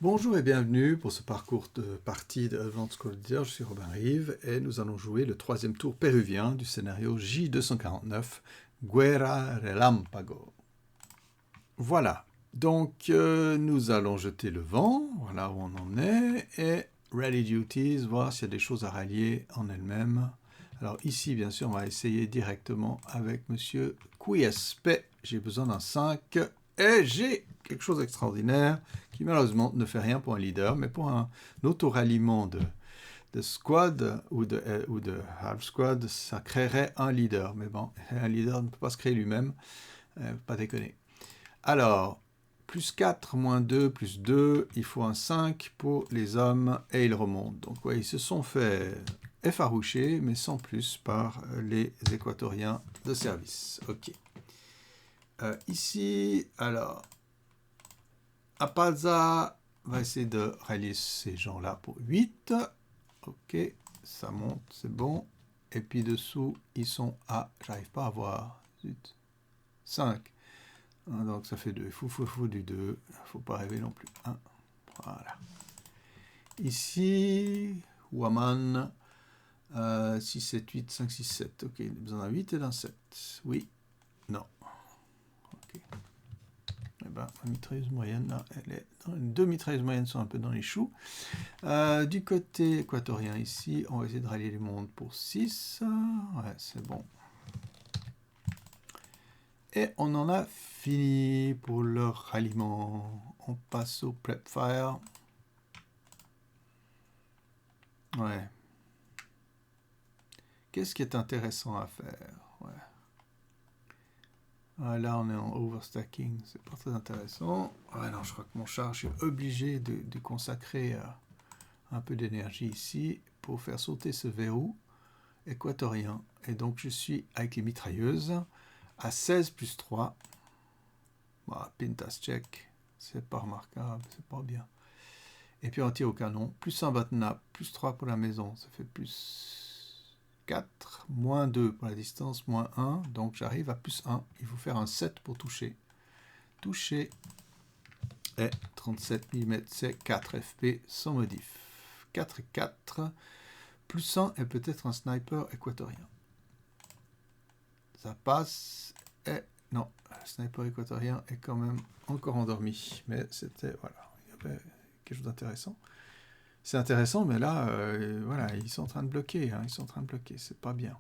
Bonjour et bienvenue pour ce parcours de partie de Advanced Leader. Je suis Robin Rive et nous allons jouer le troisième tour péruvien du scénario J249, Guerra Relámpago. Voilà, donc nous allons jeter le vent, voilà où on en est, et Ready Duties, voir s'il y a des choses à rallier en elle-même. Alors ici, bien sûr, on va essayer directement avec Monsieur Quiespe. J'ai besoin d'un 5 et j'ai quelque chose d'extraordinaire qui malheureusement ne fait rien pour un leader, mais pour un auto-ralliement de squad ou de half squad, ça créerait un leader. Mais bon, un leader ne peut pas se créer lui-même, pas déconner. Alors, plus 4, moins 2, plus 2, il faut un 5 pour les hommes et ils remontent. Donc ouais, ils se sont fait effaroucher, mais sans plus par les équatoriens de service. Ok. Ici, alors, Apaza va essayer de rallier ces gens-là pour 8. Ok, ça monte, c'est bon. Et puis dessous, ils sont à, j'arrive pas à voir, zut, 5. Donc ça fait 2. Il faut du 2. Il ne faut pas rêver non plus. 1. Voilà. Ici, Waman, 6, 7, 8, 5, 6, 7. Ok, il a besoin d'un 8 et d'un 7. Oui. Non. Ok. Eh ben, la mitrailleuse moyenne, là, elle est dans les deux mitrailleuses moyennes sont un peu dans les choux. Du côté équatorien, ici, on va essayer de rallier les mondes pour 6. Ouais, c'est bon. Et on en a fini pour le ralliement. On passe au prep fire. Ouais. Qu'est-ce qui est intéressant à faire? Ouais. Ah, là, on est en overstacking. C'est pas très intéressant. Ouais, non, je crois que mon char, je suis obligé de consacrer un peu d'énergie ici pour faire sauter ce verrou équatorien. Et donc, je suis avec les mitrailleuses à 16 plus 3. Bah, Pintas check. C'est pas remarquable, c'est pas bien. Et puis on tire au canon. Plus un button-up, plus 3 pour la maison. Ça fait plus 4, moins 2 pour la distance, moins 1. Donc j'arrive à plus 1. Il faut faire un 7 pour toucher. Toucher. Et 37 mm, c'est 4 FP sans modif. 4 et 4. Plus 1 est peut-être un sniper équatorien. Ça passe. Et non, le sniper équatorien est quand même encore endormi. Mais c'était, voilà, il y avait quelque chose d'intéressant. C'est intéressant, mais là, voilà, ils sont en train de bloquer. Hein, ils sont en train de bloquer, c'est pas bien.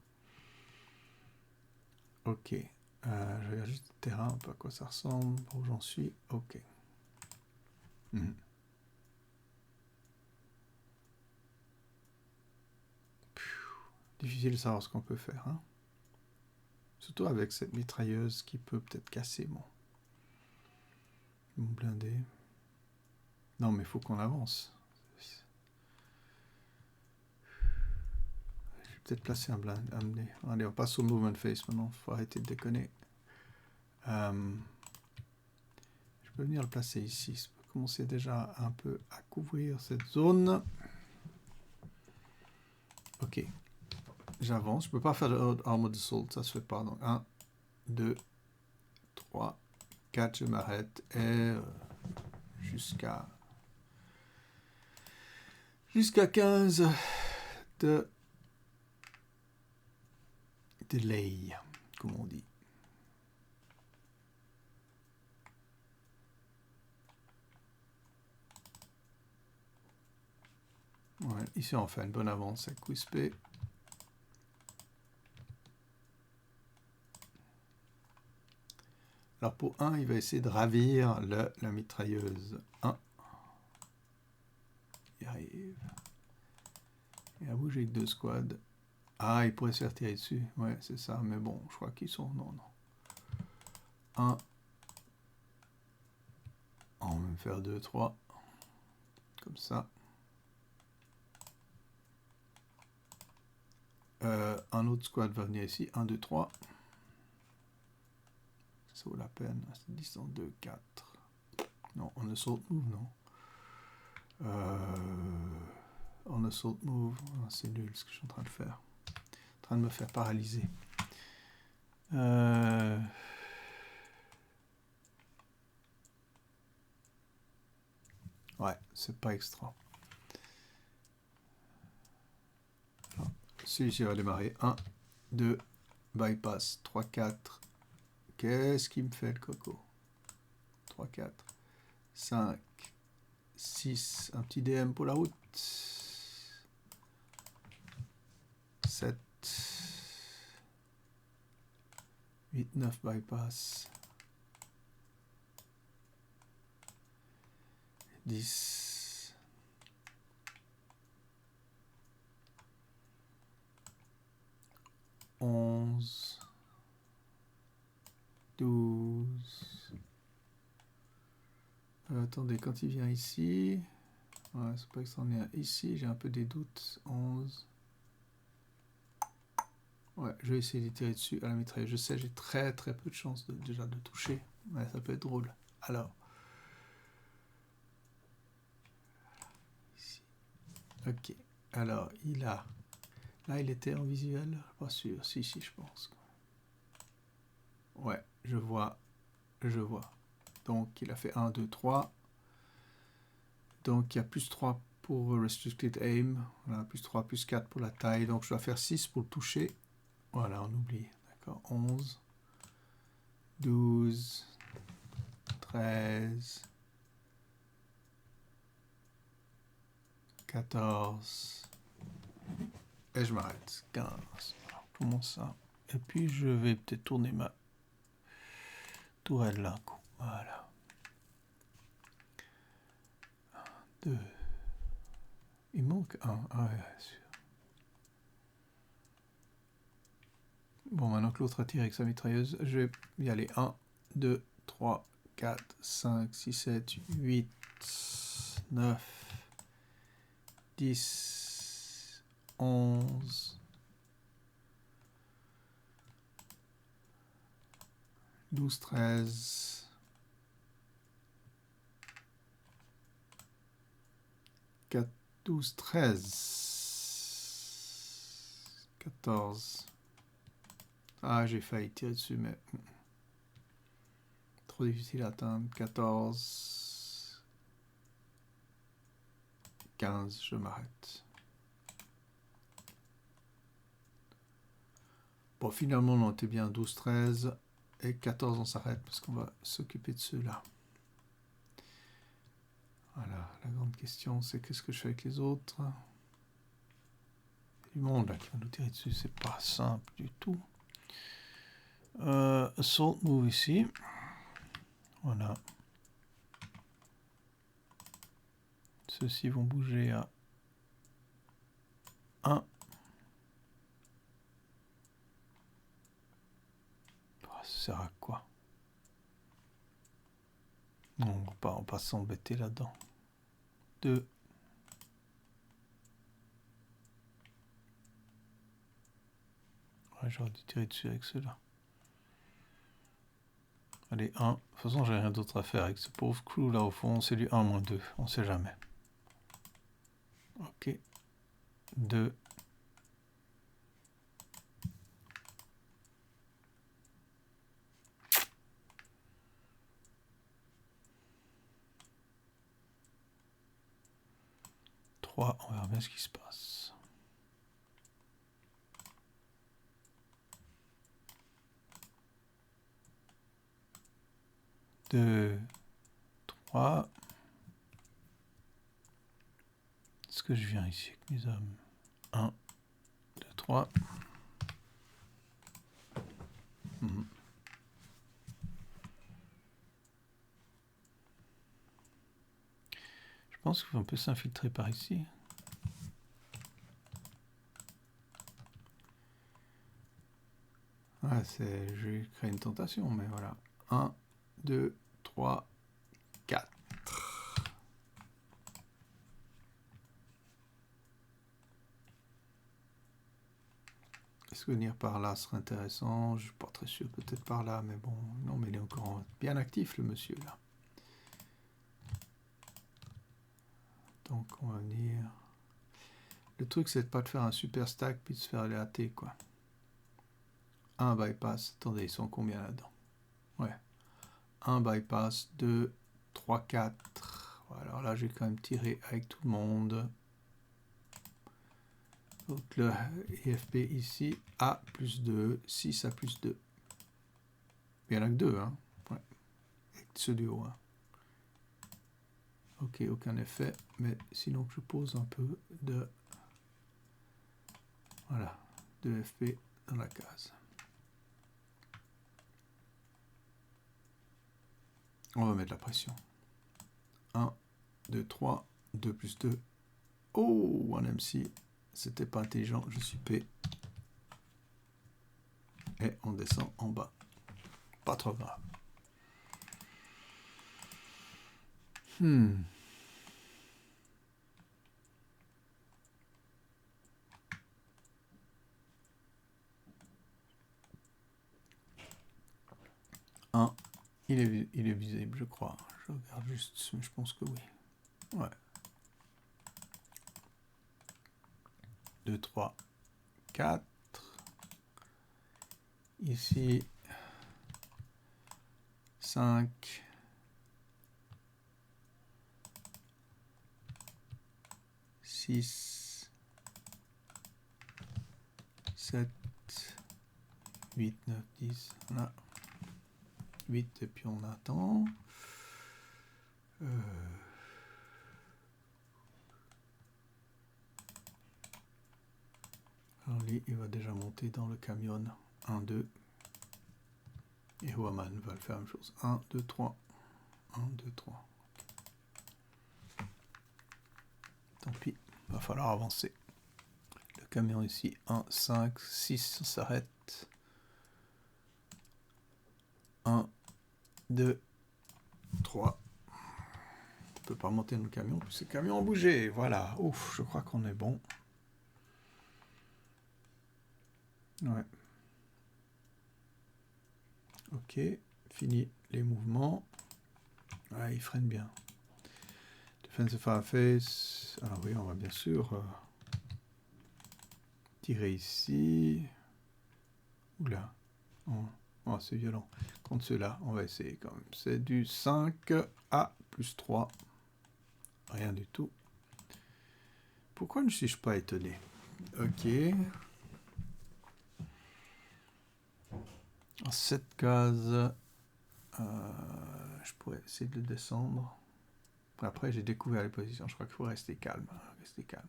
Ok. Je regarde juste le terrain, un peu à quoi ça ressemble, où j'en suis. Ok. Difficile de savoir ce qu'on peut faire. Hein. Surtout avec cette mitrailleuse qui peut peut-être casser mon blindé. Non, mais il faut qu'on avance. Je vais peut-être placer un blindé. Allez, on passe au movement face maintenant. Il faut arrêter de déconner. Je peux venir le placer ici. Ça peut commencer déjà un peu à couvrir cette zone. Ok. J'avance. Je ne peux pas faire de armored assault. Ça ne se fait pas. Donc 1, 2, 3, 4. Je m'arrête. Et jusqu'à 15 de delay, comme on dit. Ouais, ici on fait une bonne avance avec Quispé. Alors pour 1, il va essayer de ravir la mitrailleuse 1. Il arrive. Et à vous, j'ai 2 squads. Ah, il pourrait se faire tirer dessus. Ouais, c'est ça. Mais bon, je crois qu'ils sont... Non. 1. On va même faire 2, 3. Comme ça. Un autre squad va venir ici. 1, 2, 3. Ça vaut la peine. C'est distance 2, 4. Non, on ne saute move, non. On ne saute move. C'est nul ce que je suis en train de faire. En train de me faire paralyser. Ouais, c'est pas extra. Celui-ci va démarrer. 1, 2, bypass, 3, 4. Qu'est-ce qu'il me fait le coco? 3, 4, 5, 6. Un petit DM pour la route. 7, 8, 9 bypass. 10. 11. 12. Attendez, quand il vient ici, ouais, c'est pas extraordinaire. Ici, j'ai un peu des doutes. 11. Ouais, je vais essayer de tirer dessus à la mitrailleuse. Je sais, j'ai très peu de chance déjà de toucher. Ouais, ça peut être drôle. Alors. Ici. Ok. Alors, il a... Là, il était en visuel. Pas sûr. Si, je pense. Ouais, je vois. Donc, il a fait 1, 2, 3. Donc, il y a plus 3 pour Restricted Aim. Voilà, plus 3, plus 4 pour la taille. Donc, je dois faire 6 pour le toucher. Voilà, on oublie. D'accord. 11, 12, 13, 14. Et je m'arrête. 15. Alors, comment ça? Et puis, je vais peut-être tourner ma tourelle là. Voilà. 1, 2. Il manque 1. Ah ouais, sûr. Bon, maintenant que l'autre a tiré avec sa mitrailleuse, je vais y aller. 1, 2, 3, 4, 5, 6, 7, 8, 9, 10, 11, 12, 13, 4, 12, 13, 14. Ah, j'ai failli tirer dessus, mais trop difficile à atteindre. 14, 15, je m'arrête. Bon, finalement, on était bien 12, 13 et 14, on s'arrête parce qu'on va s'occuper de ceux-là. Voilà, la grande question, c'est qu'est-ce que je fais avec les autres? Il y a du monde là qui va nous tirer dessus, c'est pas simple du tout. Assault move ici. Voilà. Ceux-ci vont bouger à 1. Ça sert à quoi? Non, on va pas s'embêter là-dedans. 2. Ouais, j'aurais dû tirer dessus avec ceux-là. Allez, 1. De toute façon, j'ai rien d'autre à faire avec ce pauvre crew là au fond. C'est du 1-2. On sait jamais. Ok. 2. 3. On verra bien ce qui se passe. 2, 3. Est-ce que je viens ici avec mes hommes? 1, 2, 3. Je pense qu'on peut s'infiltrer par ici. Ouais, je vais créer une tentation, mais voilà. 1, 2, 3, 4. Est-ce que venir par là serait intéressant? Je ne suis pas très sûr, peut-être par là, mais bon, non, mais il est encore bien actif, le monsieur, là. Donc, on va venir... Le truc, c'est de pas de faire un super stack, puis de se faire aller hâter, quoi. Un bypass. Attendez, ils sont combien là-dedans? Ouais. Un bypass, 2, 3, 4. Alors là, je vais quand même tirer avec tout le monde. Donc le IFP ici, A plus 2, 6 A plus 2. Il y en a que 2, hein. Ouais. Avec ce duo, hein. Ok, aucun effet, mais sinon je pose un peu de... Voilà, de FP dans la case. On va mettre la pression. 1, 2, 3, 2 plus 2. Oh, un MC. C'était pas intelligent, je suis P. Et on descend en bas. Pas trop grave. Un, il est visible, je crois. Je regarde juste, mais je pense que oui. Ouais. 2, 3, 4. Ici, 5. 6, 7, 8, 9, 10. Voilà. 8 et puis on attend. Alors lui, il va déjà monter dans le camion. 1, 2. Et Huaman va le faire la même chose. 1, 2, 3. 1, 2, 3. Tant pis, va falloir avancer. Le camion ici, 1, 5, 6, on s'arrête. 1, 2, 3. On ne peut pas monter dans le camion, parce que le camion a bougé. Voilà, ouf, je crois qu'on est bon. Ouais. Ok, fini les mouvements. Ouais, il freine bien. Defensive Fireface. Alors oui, on va bien sûr tirer ici. Oula. Oh, c'est violent. Contre ceux-là, on va essayer quand même. C'est du 5A plus 3. Rien du tout. Pourquoi ne suis-je pas étonné? Ok. En cette case, je pourrais essayer de le descendre. Après, j'ai découvert les positions. Je crois qu'il faut rester calme. Rester calme.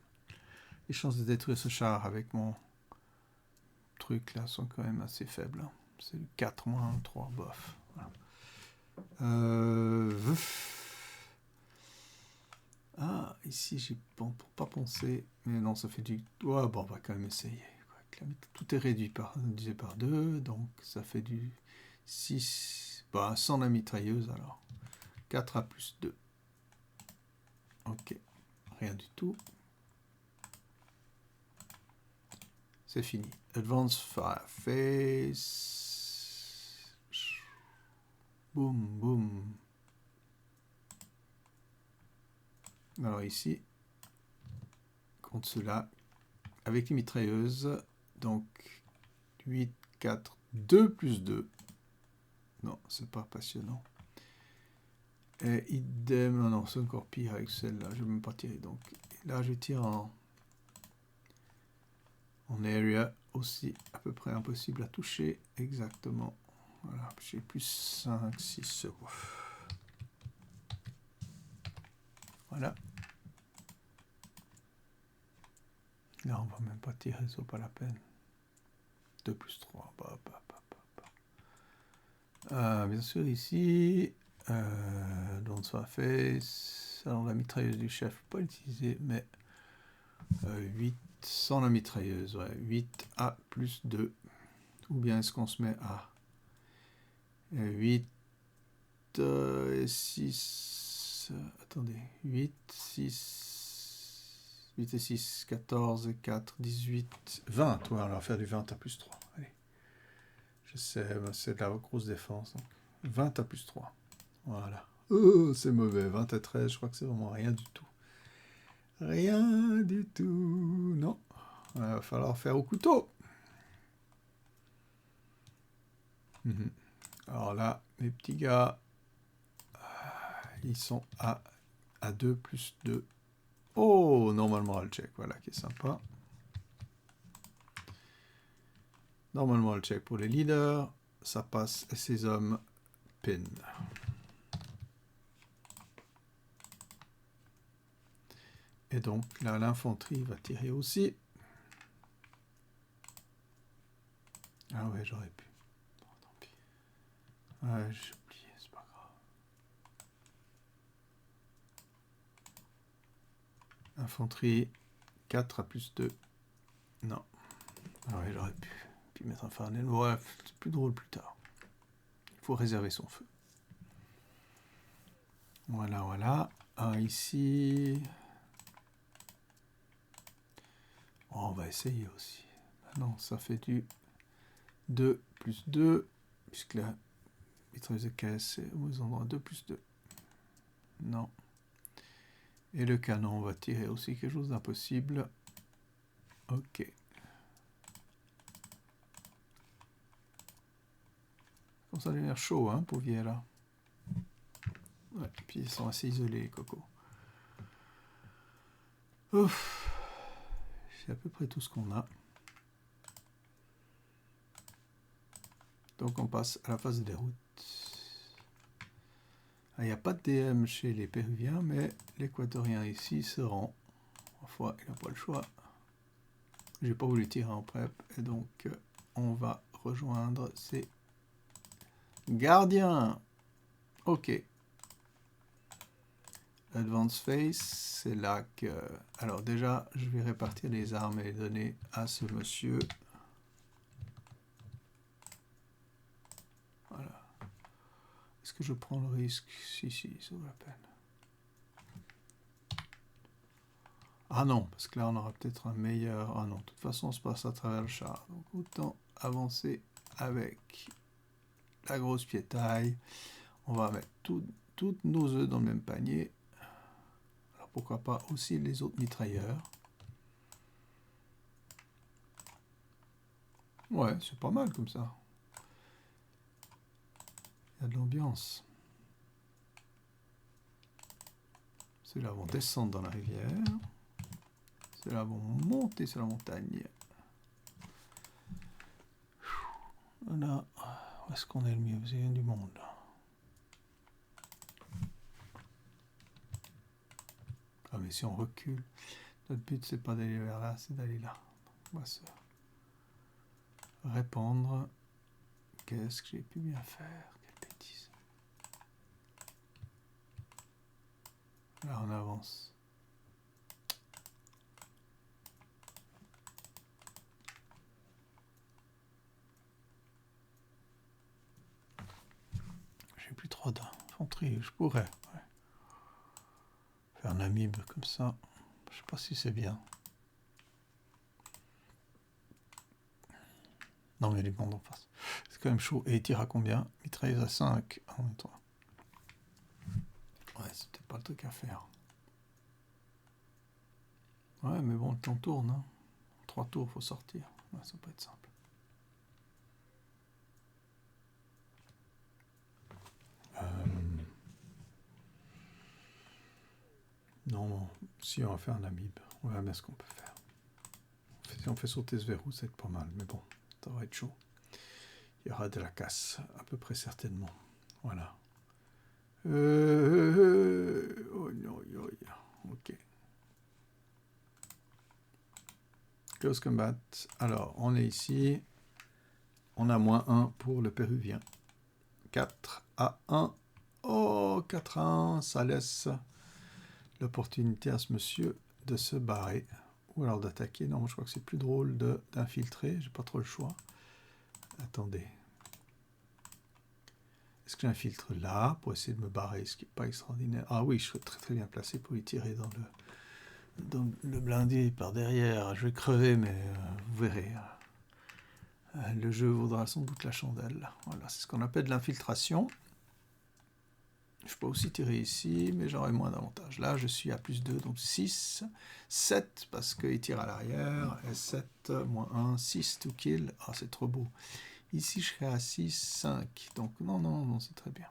Les chances de détruire ce char avec mon truc là sont quand même assez faibles. C'est du 4 moins 3, bof. Voilà. Ah, ici, j'ai pas pensé. Mais non, ça fait du... Ouais, bon, on va quand même essayer. Tout est réduit divisé par 2, donc ça fait du 6... Bah, sans la mitrailleuse, alors. 4A plus 2. Ok, rien du tout. C'est fini. Advance Fireface. Boum, boum. Alors ici, contre cela, avec les mitrailleuses, donc 8, 4, 2 plus 2. Non, c'est pas passionnant. Et idem, non, c'est encore pire avec celle-là, je ne vais même pas tirer. Donc là, je tire en area, aussi à peu près impossible à toucher, exactement. Voilà, j'ai plus 5, 6 euros. Voilà. Là, on va même pas tirer, ça vaut pas la peine. 2 plus 3. Bien sûr, ici, don't face. Alors, la mitrailleuse du chef, pas l'utiliser, mais 8 sans la mitrailleuse. Ouais, 8A plus 2. Ou bien est-ce qu'on se met à 8 et 6. Attendez, 8, 6. 8 et 6, 14 et 4, 18, 20. Ouais, on va faire du 20 à plus 3. Allez. Je sais, c'est de la grosse défense. Donc 20 à plus 3. Voilà. Oh, c'est mauvais. 20 à 13, je crois que c'est vraiment rien du tout. Rien du tout. Non. Il va falloir faire au couteau. Alors là, mes petits gars, ils sont à à 2 plus 2. Oh, normalement le check, voilà qui est sympa. Normalement le check pour les leaders, ça passe et ces hommes pin. Et donc là l'infanterie va tirer aussi. Ah ouais, j'aurais pu. Bon, tant pis. Ouais, j'ai oublié, c'est pas grave. Infanterie, 4 à plus 2. Non. Ah ouais, j'aurais pu mettre un farnel. Ouais, c'est plus drôle plus tard. Il faut réserver son feu. Voilà, voilà. Ah, ici... Oh, on va essayer aussi. Ah non, ça fait du 2 plus 2, puisque la mitrailleuse de caisse est aux endroits 2 plus 2. Non. Et le canon va tirer aussi quelque chose d'impossible. Ok. Comme ça devient chaud, hein, pour Viera. Ouais, puis ils sont assez isolés, les cocos. Ouf. C'est à peu près tout ce qu'on a. Donc on passe à la phase des routes. Il n'y a pas de DM chez les Péruviens, mais l'Équatorien ici se rend. Parfois, il n'a pas le choix. J'ai pas voulu tirer en prep, et donc on va rejoindre ces gardiens. Ok. Advance Phase, c'est là que... Alors déjà, je vais répartir les armes et les donner à ce monsieur. Voilà. Est-ce que je prends le risque? Si, ça vaut la peine. Ah non, parce que là, on aura peut-être un meilleur... Ah non, de toute façon, on se passe à travers le char. Donc autant avancer avec la grosse piétaille. On va mettre toutes nos œufs dans le même panier. Alors pourquoi pas aussi les autres mitrailleurs. Ouais, c'est pas mal comme ça. Il y a de l'ambiance. Ceux-là vont descendre dans la rivière. Ceux-là vont monter sur la montagne. Là, où est-ce qu'on est le mieux? Vous avez du monde. Ah mais si on recule, notre but c'est pas d'aller vers là, c'est d'aller là. On va se répandre. Qu'est-ce que j'ai pu bien faire? Quelle bêtise. Là on avance. J'ai plus trop d'infanterie, je pourrais. Ouais. Faire un amibe comme ça. Je sais pas si c'est bien. Non, mais les bandes en face. C'est quand même chaud. Et il tire à combien? Mitrailleuse à 5 en même temps. Ouais, c'est peut-être pas le truc à faire. Ouais, mais bon, le temps tourne. Hein. 3 tours, faut sortir. Ouais, ça peut être simple. Non, si on va faire un amibe, on verra bien ce qu'on peut faire. Si on fait sauter ce verrou, ça va être pas mal, mais bon, ça va être chaud. Il y aura de la casse, à peu près certainement. Voilà. Oh non, ok. Close combat. Alors, on est ici. On a -1 pour le Péruvien. 4 à 1. Oh, 4 à 1, ça laisse l'opportunité à ce monsieur de se barrer. Ou alors d'attaquer. Non, je crois que c'est plus drôle d'infiltrer. J'ai pas trop le choix. Attendez. Est-ce que j'infiltre là pour essayer de me barrer, ce qui n'est pas extraordinaire? Ah oui, je serais très très bien placé pour y tirer dans le blindé par derrière. Je vais crever, mais vous verrez. Le jeu vaudra sans doute la chandelle. Voilà, c'est ce qu'on appelle l'infiltration. Je peux aussi tirer ici, mais j'aurai moins d'avantages. Là, je suis à +2, donc 6. 7, parce qu'il tire à l'arrière. Et 7, -1, 6 to kill. Ah, c'est trop beau. Ici, je serai à 6, 5. Donc, non, c'est très bien.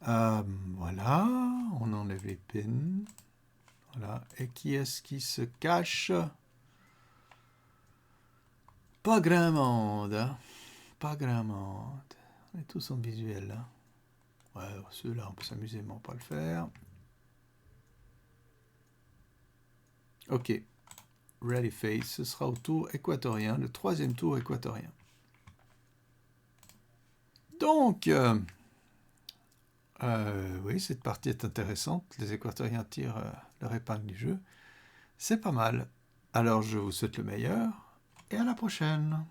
Voilà, on enlève les pins. Voilà. Et qui est-ce qui se cache? Pas grand monde. Hein? Pas grand monde. On est tous en visuel. Hein? Ouais, ceux-là, on peut s'amuser, mais on va pas le faire. Ok. Ready face, ce sera au tour équatorien, le troisième tour équatorien. Donc, oui, cette partie est intéressante. Les équatoriens tirent leur épingle du jeu. C'est pas mal. Alors, je vous souhaite le meilleur et à la prochaine.